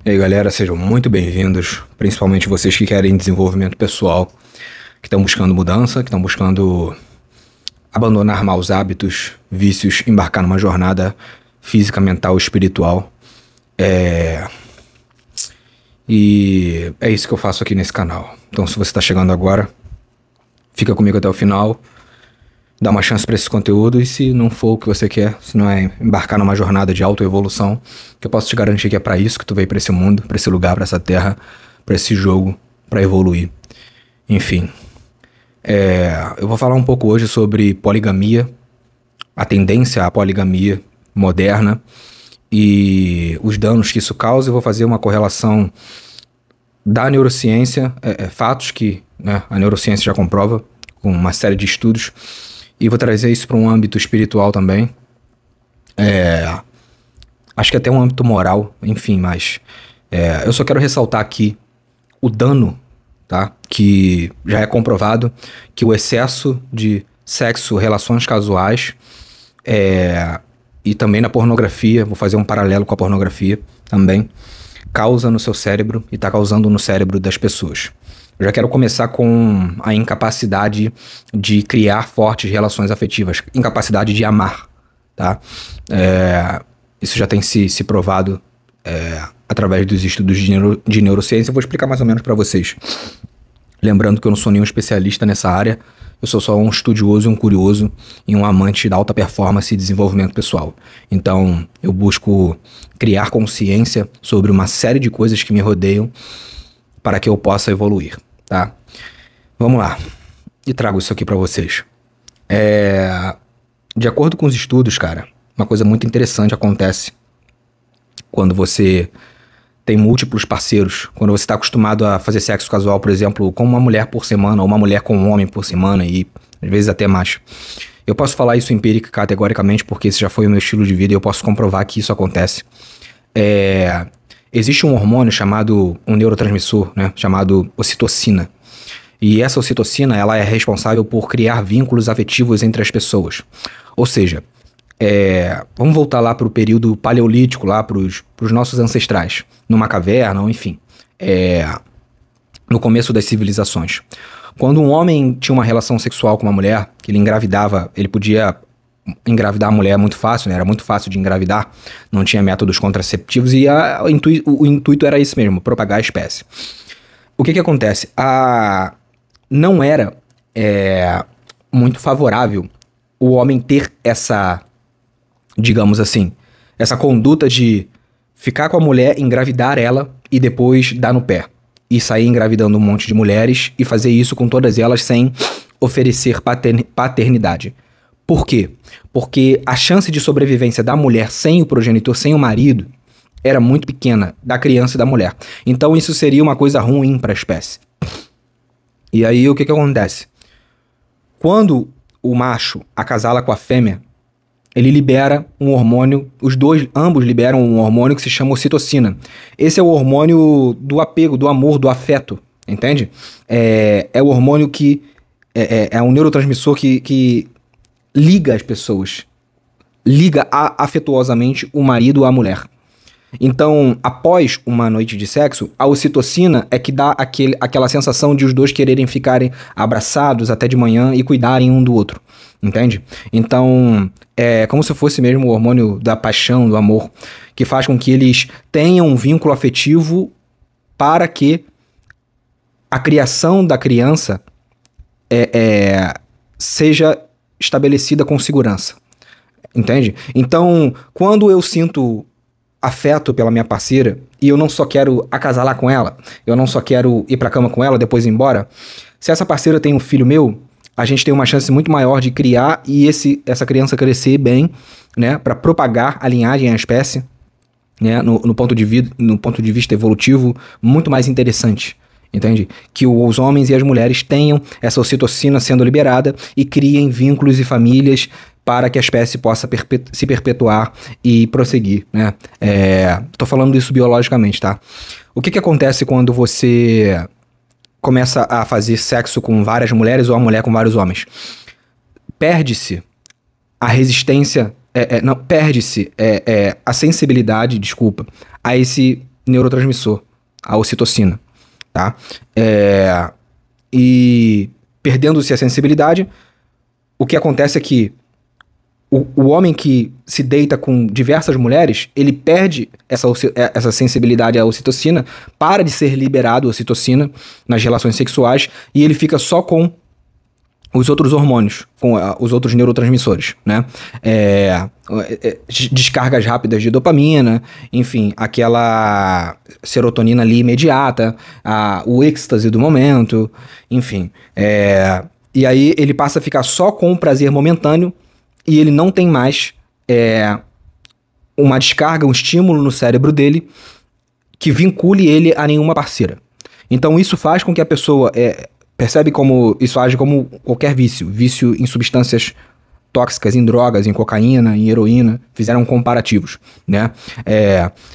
E aí, galera, sejam muito bem-vindos, principalmente vocês que querem desenvolvimento pessoal, que estão buscando mudança, que estão buscando abandonar maus hábitos, vícios, embarcar numa jornada física, mental, espiritual. E é isso que eu faço aqui nesse canal. Então, se você está chegando agora, fica comigo até o final, dá uma chance para esse conteúdo, e se não for o que você quer, se não é embarcar numa jornada de autoevolução, que eu posso te garantir que é para isso que tu veio para esse mundo, para esse lugar, para essa terra, para esse jogo, para evoluir. Enfim, eu vou falar um pouco hoje sobre poligamia, a tendência à poligamia moderna e os danos que isso causa. Eu vou fazer uma correlação da neurociência, fatos que, né, a neurociência já comprova com uma série de estudos, e vou trazer isso para um âmbito espiritual também. Acho que até um âmbito moral, enfim, mas eu só quero ressaltar aqui o dano, tá? Que já é comprovado que o excesso de sexo, relações casuais, e também na pornografia, vou fazer um paralelo com a pornografia também, causa no seu cérebro e está causando no cérebro das pessoas. Eu já quero começar com a incapacidade de criar fortes relações afetivas, incapacidade de amar, tá? Isso já tem se provado através dos estudos de neurociência. Eu vou explicar mais ou menos para vocês. Lembrando que eu não sou nenhum especialista nessa área, eu sou só um estudioso, um curioso e um amante da alta performance e desenvolvimento pessoal. Então, eu busco criar consciência sobre uma série de coisas que me rodeiam para que eu possa evoluir, tá? Vamos lá. E trago isso aqui para vocês. De acordo com os estudos, cara, uma coisa muito interessante acontece quando você tem múltiplos parceiros, quando você está acostumado a fazer sexo casual, por exemplo, com uma mulher por semana, ou uma mulher com um homem por semana, e às vezes até mais. Eu posso falar isso empírica, categoricamente, porque esse já foi o meu estilo de vida e eu posso comprovar que isso acontece. Existe um hormônio chamado, um neurotransmissor, né, chamado ocitocina. E essa ocitocina, ela é responsável por criar vínculos afetivos entre as pessoas. Ou seja, vamos voltar lá para o período paleolítico, lá para os nossos ancestrais, numa caverna, ou enfim, no começo das civilizações. Quando um homem tinha uma relação sexual com uma mulher, que ele engravidava, ele podia engravidar a mulher muito fácil, né? Era muito fácil de engravidar, não tinha métodos contraceptivos, e o intuito era isso mesmo, propagar a espécie. O que acontece? Não era muito favorável o homem ter essa, digamos assim, essa conduta de ficar com a mulher, engravidar ela e depois dar no pé. E sair engravidando um monte de mulheres e fazer isso com todas elas sem oferecer paternidade. Por quê? Porque a chance de sobrevivência da mulher sem o progenitor, sem o marido, era muito pequena, da criança e da mulher. Então isso seria uma coisa ruim para a espécie. E aí o que acontece? Quando o macho acasala com a fêmea, ele libera um hormônio, ambos liberam um hormônio que se chama ocitocina. Esse é o hormônio do apego, do amor, do afeto, entende? É o hormônio que é um neurotransmissor que liga as pessoas, liga afetuosamente o marido à mulher. Então, após uma noite de sexo, a ocitocina é que dá aquela sensação de os dois quererem ficarem abraçados até de manhã e cuidarem um do outro, entende? Então, é como se fosse mesmo o hormônio da paixão, do amor, que faz com que eles tenham um vínculo afetivo para que a criação da criança seja estabelecida com segurança, entende? Então, quando eu sinto afeto pela minha parceira e eu não só quero acasalar com ela, eu não só quero ir pra cama com ela, depois ir embora, se essa parceira tem um filho meu, a gente tem uma chance muito maior de criar e essa criança crescer bem, né, para propagar a linhagem, a espécie, né, no ponto de vista evolutivo, muito mais interessante. Entende? Que os homens e as mulheres tenham essa ocitocina sendo liberada e criem vínculos e famílias para que a espécie possa se perpetuar e prosseguir, né? Tô falando isso biologicamente, tá? O que acontece quando você começa a fazer sexo com várias mulheres ou a mulher com vários homens? Perde-se a resistência, perde-se a sensibilidade, desculpa, a esse neurotransmissor, a ocitocina, tá? E perdendo-se a sensibilidade, o que acontece é que o homem que se deita com diversas mulheres, ele perde essa sensibilidade à ocitocina, para de ser liberado a ocitocina nas relações sexuais, e ele fica só com os outros hormônios, com os outros neurotransmissores, né? Descargas rápidas de dopamina, enfim, aquela serotonina ali imediata, o êxtase do momento, enfim. E aí ele passa a ficar só com o prazer momentâneo, e ele não tem mais uma descarga, um estímulo no cérebro dele que vincule ele a nenhuma parceira. Então isso faz com que a pessoa... percebe como isso age como qualquer vício em substâncias tóxicas, em drogas, em cocaína, em heroína, fizeram comparativos, né?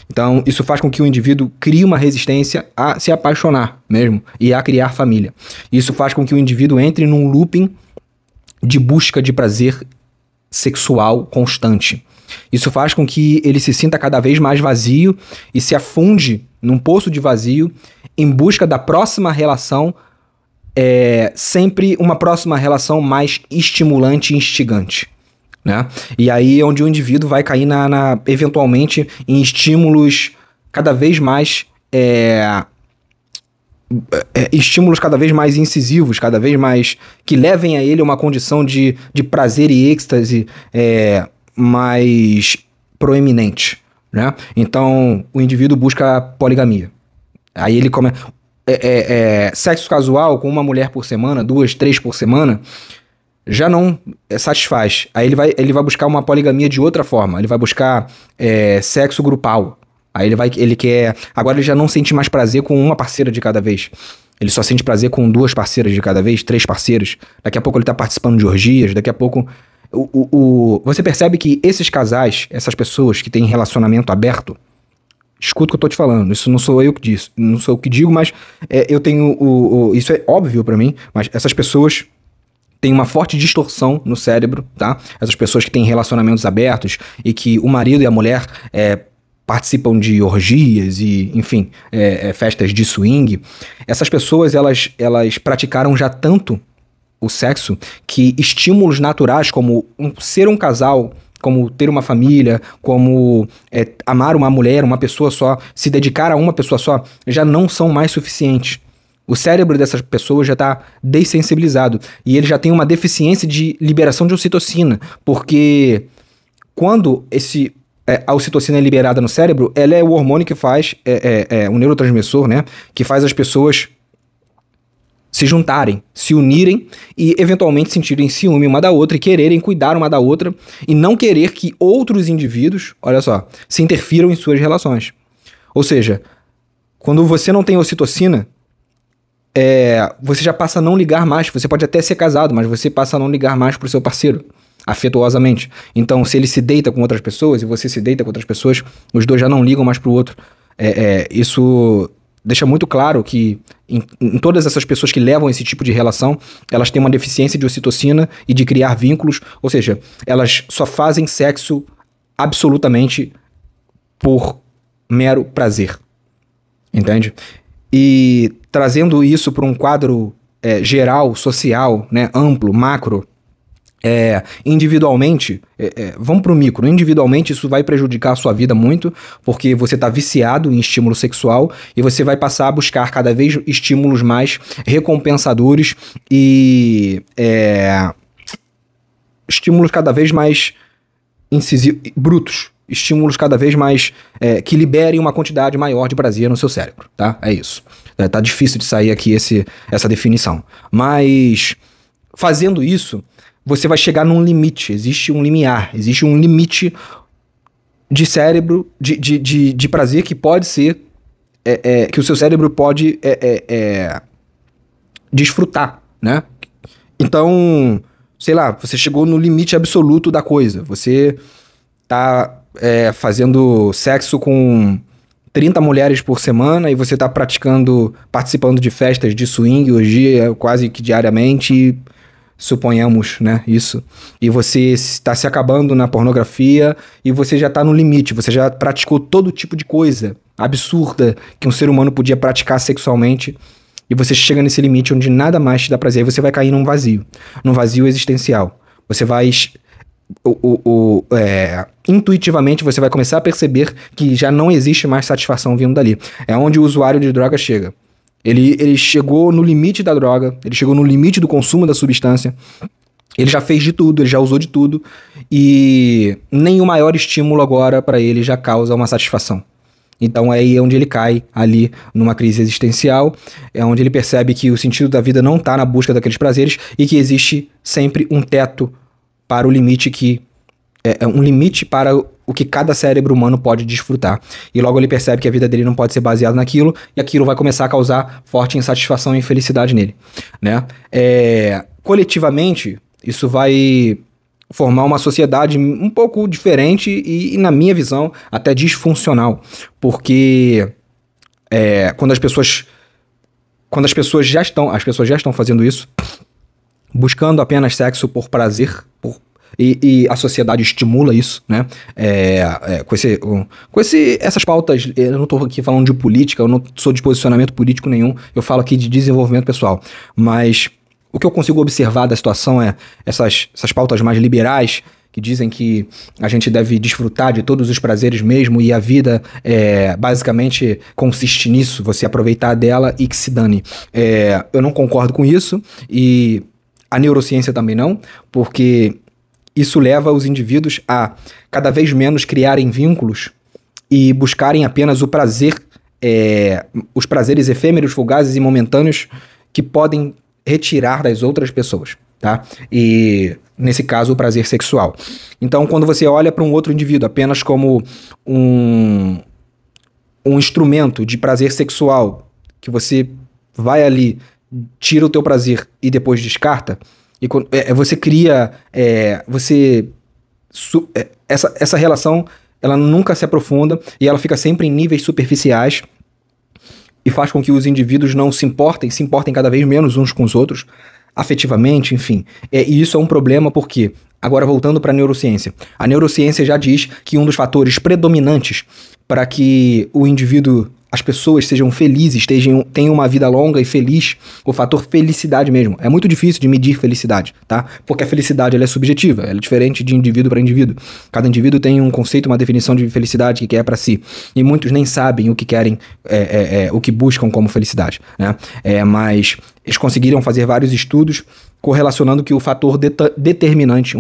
Então isso faz com que o indivíduo crie uma resistência a se apaixonar mesmo e a criar família. Isso faz com que o indivíduo entre num looping de busca de prazer sexual constante. Isso faz com que ele se sinta cada vez mais vazio e se afunde num poço de vazio em busca da próxima relação, sempre uma próxima relação mais estimulante e instigante, né? E aí é onde o indivíduo vai cair eventualmente em estímulos cada vez mais incisivos, cada vez mais que levem a ele uma condição de prazer e êxtase mais proeminente, né? Então o indivíduo busca poligamia. Aí ele começa... sexo casual com uma mulher por semana, 2, 3 por semana, já não satisfaz. Aí ele vai buscar uma poligamia de outra forma. Ele vai buscar sexo grupal. Aí agora ele já não sente mais prazer com uma parceira de cada vez. Ele só sente prazer com 2 parceiras de cada vez, 3 parceiros. Daqui a pouco ele tá participando de orgias, daqui a pouco... Você percebe que esses casais, essas pessoas que têm relacionamento aberto, escuta o que eu tô te falando, isso não sou eu que disse, não sou eu que digo, mas eu tenho isso é óbvio pra mim, mas essas pessoas têm uma forte distorção no cérebro, tá? Essas pessoas que têm relacionamentos abertos e que o marido e a mulher participam de orgias e, enfim, festas de swing, essas pessoas, elas praticaram já tanto o sexo que estímulos naturais como ser um casal, como ter uma família, como amar uma mulher, uma pessoa só, se dedicar a uma pessoa só, já não são mais suficientes. O cérebro dessas pessoas já está dessensibilizado e ele já tem uma deficiência de liberação de ocitocina, porque quando a ocitocina é liberada no cérebro, ela é o hormônio que faz, um neurotransmissor, né, que faz as pessoas se juntarem, se unirem e eventualmente sentirem ciúme uma da outra e quererem cuidar uma da outra e não querer que outros indivíduos, olha só, se interfiram em suas relações. Ou seja, quando você não tem ocitocina, você já passa a não ligar mais. Você pode até ser casado, mas você passa a não ligar mais pro seu parceiro, afetuosamente. Então, se ele se deita com outras pessoas e você se deita com outras pessoas, os dois já não ligam mais pro outro. Isso deixa muito claro que em todas essas pessoas que levam esse tipo de relação, elas têm uma deficiência de ocitocina e de criar vínculos, ou seja, elas só fazem sexo absolutamente por mero prazer, entende? E trazendo isso para um quadro geral, social, né, amplo, macro, individualmente, vamos pro micro, individualmente isso vai prejudicar a sua vida muito, porque você tá viciado em estímulo sexual e você vai passar a buscar cada vez estímulos mais recompensadores e estímulos cada vez mais incisivos, brutos, estímulos cada vez mais que liberem uma quantidade maior de prazer no seu cérebro, tá? É isso. Tá difícil de sair aqui essa definição, mas fazendo isso, você vai chegar num limite, existe um limiar, existe um limite de cérebro, de prazer que pode ser, que o seu cérebro pode desfrutar, né? Então, sei lá, você chegou no limite absoluto da coisa, você tá fazendo sexo com 30 mulheres por semana e você tá participando de festas de swing hoje quase que diariamente, suponhamos, né, isso, e você está se acabando na pornografia e você já está no limite, você já praticou todo tipo de coisa absurda que um ser humano podia praticar sexualmente, e você chega nesse limite onde nada mais te dá prazer, aí você vai cair num vazio existencial. Você vai... intuitivamente você vai começar a perceber que já não existe mais satisfação vindo dali. É onde o usuário de droga chega. Ele chegou no limite da droga, ele chegou no limite do consumo da substância, ele já fez de tudo, ele já usou de tudo, e nem o maior estímulo agora para ele já causa uma satisfação. Então é aí onde ele cai ali numa crise existencial, é onde ele percebe que o sentido da vida não está na busca daqueles prazeres e que existe sempre um teto para o limite que... um limite para o que cada cérebro humano pode desfrutar. E logo ele percebe que a vida dele não pode ser baseada naquilo, e aquilo vai começar a causar forte insatisfação e infelicidade nele, né? Coletivamente, isso vai formar uma sociedade um pouco diferente e, na minha visão, até disfuncional. Porque quando as pessoas já estão fazendo isso, buscando apenas sexo por prazer, e a sociedade estimula isso, né? Essas pautas, eu não estou aqui falando de política, eu não sou de posicionamento político nenhum, eu falo aqui de desenvolvimento pessoal. Mas o que eu consigo observar da situação é essas pautas mais liberais, que dizem que a gente deve desfrutar de todos os prazeres mesmo, e a vida basicamente consiste nisso, você aproveitar dela e que se dane. Eu não concordo com isso, e a neurociência também não, porque isso leva os indivíduos a cada vez menos criarem vínculos e buscarem apenas o prazer, os prazeres efêmeros, fugazes e momentâneos que podem retirar das outras pessoas, tá? E, nesse caso, o prazer sexual. Então, quando você olha para um outro indivíduo apenas como um instrumento de prazer sexual, que você vai ali, tira o teu prazer e depois descarta, e você cria... essa relação, ela nunca se aprofunda e ela fica sempre em níveis superficiais, e faz com que os indivíduos não se importem cada vez menos uns com os outros, afetivamente, enfim. E isso é um problema porque, agora voltando para a neurociência já diz que um dos fatores predominantes para que o indivíduo, as pessoas sejam felizes, tenham uma vida longa e feliz, o fator felicidade mesmo. É muito difícil de medir felicidade, tá? Porque a felicidade ela é subjetiva, ela é diferente de indivíduo para indivíduo. Cada indivíduo tem um conceito, uma definição de felicidade que quer para si. E muitos nem sabem o que querem, o que buscam como felicidade, né? Mas eles conseguiram fazer vários estudos correlacionando que o fator determinante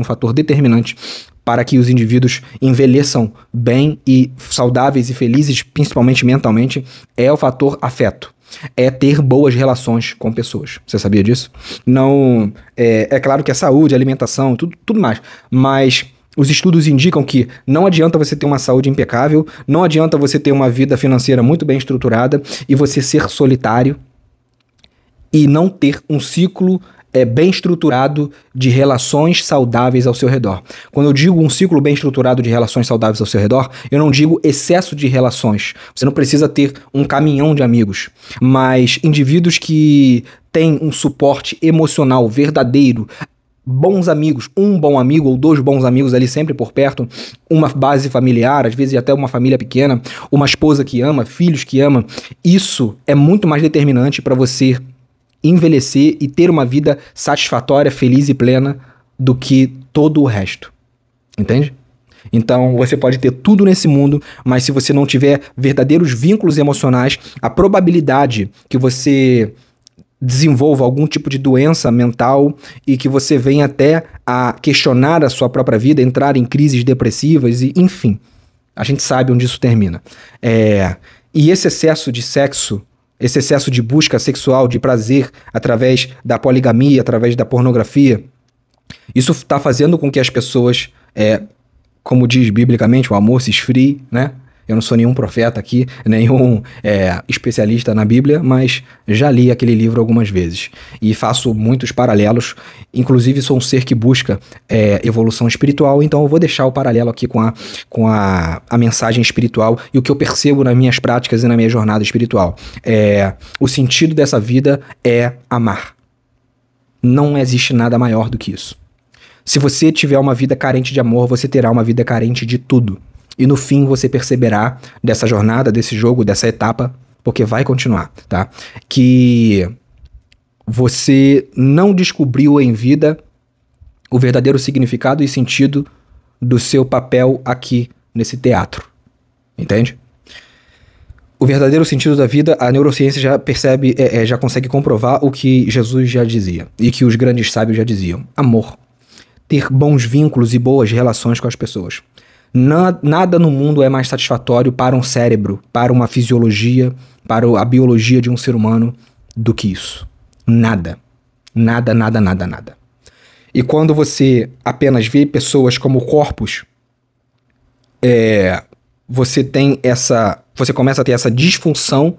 para que os indivíduos envelheçam bem e saudáveis e felizes, principalmente mentalmente, é o fator afeto. É ter boas relações com pessoas. Você sabia disso? Não, é claro que é saúde, alimentação, tudo mais. Mas os estudos indicam que não adianta você ter uma saúde impecável, não adianta você ter uma vida financeira muito bem estruturada e você ser solitário e não ter um ciclo bem estruturado de relações saudáveis ao seu redor. Quando eu digo um ciclo bem estruturado de relações saudáveis ao seu redor, eu não digo excesso de relações. Você não precisa ter um caminhão de amigos, mas indivíduos que têm um suporte emocional verdadeiro, bons amigos, um bom amigo ou dois bons amigos ali sempre por perto, uma base familiar, às vezes até uma família pequena, uma esposa que ama, filhos que ama, isso é muito mais determinante para você envelhecer e ter uma vida satisfatória, feliz e plena do que todo o resto. Entende? Então, você pode ter tudo nesse mundo, mas se você não tiver verdadeiros vínculos emocionais, a probabilidade que você desenvolva algum tipo de doença mental e que você venha até a questionar a sua própria vida, entrar em crises depressivas e, enfim, a gente sabe onde isso termina. E esse excesso de sexo, esse excesso de busca sexual, de prazer, através da poligamia, através da pornografia, isso está fazendo com que as pessoas, como diz biblicamente, o amor se esfrie, né? Eu não sou nenhum profeta aqui, nenhum especialista na Bíblia, mas já li aquele livro algumas vezes. E faço muitos paralelos, inclusive sou um ser que busca evolução espiritual, então eu vou deixar o paralelo aqui com a mensagem espiritual e o que eu percebo nas minhas práticas e na minha jornada espiritual. O sentido dessa vida é amar. Não existe nada maior do que isso. Se você tiver uma vida carente de amor, você terá uma vida carente de tudo. E no fim você perceberá dessa jornada, desse jogo, dessa etapa, porque vai continuar, tá? Que você não descobriu em vida o verdadeiro significado e sentido do seu papel aqui nesse teatro, entende? O verdadeiro sentido da vida, a neurociência já percebe, já consegue comprovar o que Jesus já dizia e que os grandes sábios já diziam: amor, ter bons vínculos e boas relações com as pessoas. Nada no mundo é mais satisfatório para um cérebro, para uma fisiologia, para a biologia de um ser humano do que isso. Nada. Nada, nada, nada, nada. E quando você apenas vê pessoas como corpos, você começa a ter essa disfunção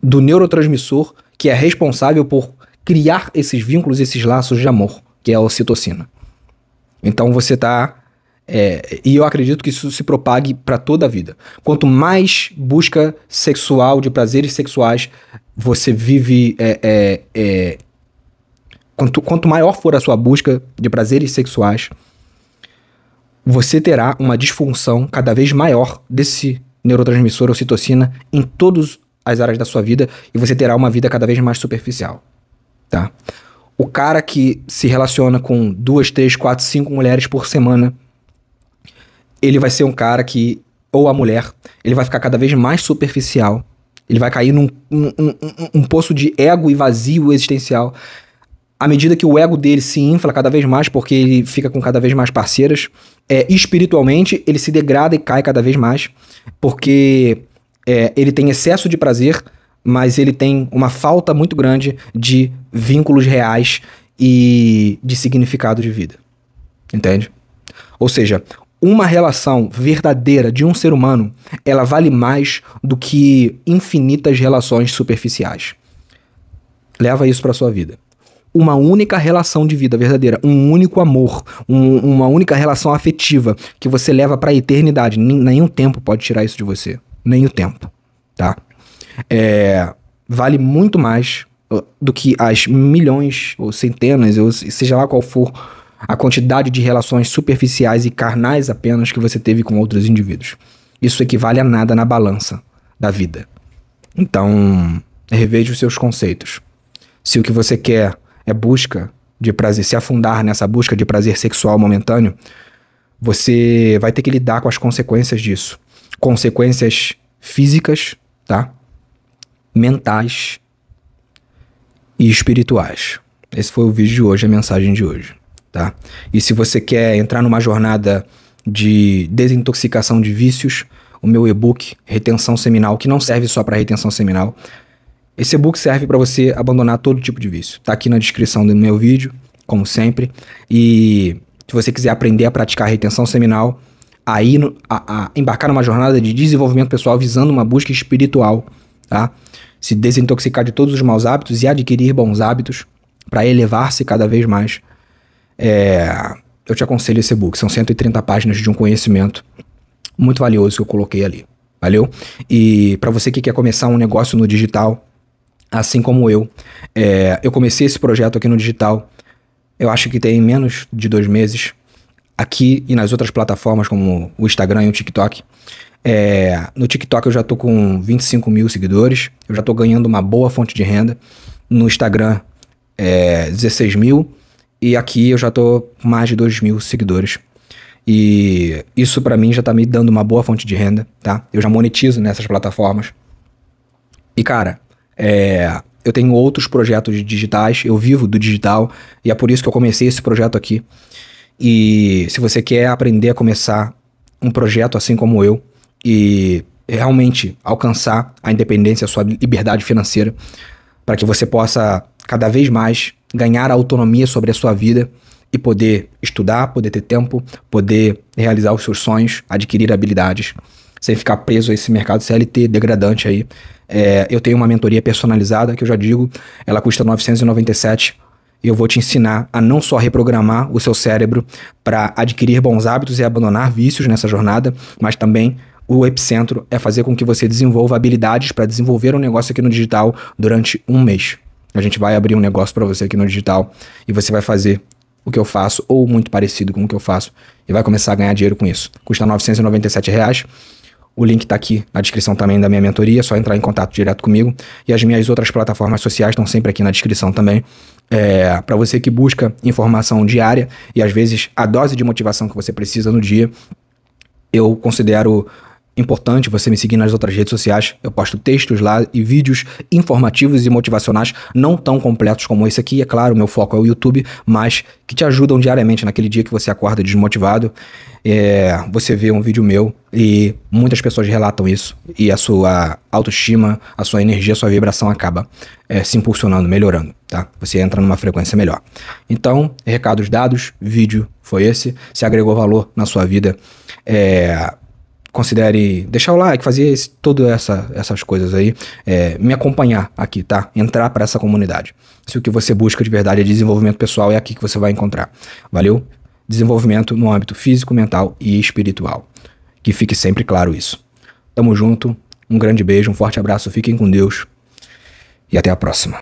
do neurotransmissor que é responsável por criar esses vínculos, esses laços de amor, que é a ocitocina. Então você tá... e eu acredito que isso se propague para toda a vida. Quanto mais busca sexual, de prazeres sexuais, você vive... Quanto maior for a sua busca de prazeres sexuais, você terá uma disfunção cada vez maior desse neurotransmissor ocitocina em todas as áreas da sua vida, e você terá uma vida cada vez mais superficial, tá? O cara que se relaciona com 2, 3, 4, 5 mulheres por semana, ele vai ser um cara que, ou a mulher, ele vai ficar cada vez mais superficial, ele vai cair num poço de ego e vazio existencial. À medida que o ego dele se infla cada vez mais, porque ele fica com cada vez mais parceiras, espiritualmente ele se degrada e cai cada vez mais, porque ele tem excesso de prazer, mas ele tem uma falta muito grande de vínculos reais e de significado de vida. Entende? Ou seja, uma relação verdadeira de um ser humano, ela vale mais do que infinitas relações superficiais. Leva isso para sua vida. Uma única relação de vida verdadeira, um único amor, uma única relação afetiva que você leva para a eternidade. Nenhum tempo pode tirar isso de você. Nem o tempo, tá? Vale muito mais do que as milhões, ou centenas, ou seja lá qual for a quantidade de relações superficiais e carnais apenas que você teve com outros indivíduos. Isso equivale a nada na balança da vida. Então, reveja os seus conceitos. Se o que você quer é busca de prazer, se afundar nessa busca de prazer sexual momentâneo, você vai ter que lidar com as consequências disso. Consequências físicas, tá? Mentais e espirituais. Esse foi o vídeo de hoje, a mensagem de hoje, tá? E se você quer entrar numa jornada de desintoxicação de vícios, o meu e-book Retenção Seminal, que não serve só para retenção seminal, esse e-book serve para você abandonar todo tipo de vício. Tá aqui na descrição do meu vídeo, como sempre. E se você quiser aprender a praticar retenção seminal, aí embarcar numa jornada de desenvolvimento pessoal visando uma busca espiritual, tá? Se desintoxicar de todos os maus hábitos e adquirir bons hábitos para elevar-se cada vez mais, eu te aconselho esse e-book. São 130 páginas de um conhecimento muito valioso que eu coloquei ali. Valeu? E para você que quer começar um negócio no digital, assim como eu comecei esse projeto aqui no digital, eu acho que tem menos de 2 meses, aqui e nas outras plataformas como o Instagram e o TikTok. No TikTok eu já tô com 25 mil seguidores, eu já tô ganhando uma boa fonte de renda. No Instagram, 16 mil, e aqui eu já tô com mais de 2 mil seguidores. E isso pra mim já tá me dando uma boa fonte de renda, tá? Eu já monetizo nessas plataformas. E cara, eu tenho outros projetos digitais, eu vivo do digital, e é por isso que eu comecei esse projeto aqui. E se você quer aprender a começar um projeto assim como eu, e realmente alcançar a independência, a sua liberdade financeira, para que você possa cada vez mais ganhar autonomia sobre a sua vida e poder estudar, poder ter tempo, poder realizar os seus sonhos, adquirir habilidades, sem ficar preso a esse mercado CLT degradante aí. Eu tenho uma mentoria personalizada, que eu já digo, ela custa R$ 997, e eu vou te ensinar a não só reprogramar o seu cérebro para adquirir bons hábitos e abandonar vícios nessa jornada, mas também o epicentro é fazer com que você desenvolva habilidades para desenvolver um negócio aqui no digital durante 1 mês. A gente vai abrir um negócio para você aqui no digital e você vai fazer o que eu faço ou muito parecido com o que eu faço e vai começar a ganhar dinheiro com isso. Custa R$ 997 reais. O link tá aqui na descrição também da minha mentoria, é só entrar em contato direto comigo. E as minhas outras plataformas sociais estão sempre aqui na descrição também. Para você que busca informação diária e às vezes a dose de motivação que você precisa no dia, eu considero importante você me seguir nas outras redes sociais. Eu posto textos lá e vídeos informativos e motivacionais, não tão completos como esse aqui. É claro, meu foco é o YouTube, mas que te ajudam diariamente naquele dia que você acorda desmotivado. Você vê um vídeo meu e muitas pessoas relatam isso. E a sua autoestima, a sua energia, a sua vibração acaba se impulsionando, melhorando, tá? Você entra numa frequência melhor. Então, recados dados, vídeo foi esse. Se agregou valor na sua vida, considere deixar o like, fazer todas essas coisas aí, me acompanhar aqui, tá? Entrar para essa comunidade. Se o que você busca de verdade é desenvolvimento pessoal, é aqui que você vai encontrar. Valeu? Desenvolvimento no âmbito físico, mental e espiritual. Que fique sempre claro isso. Tamo junto, um grande beijo, um forte abraço, fiquem com Deus e até a próxima.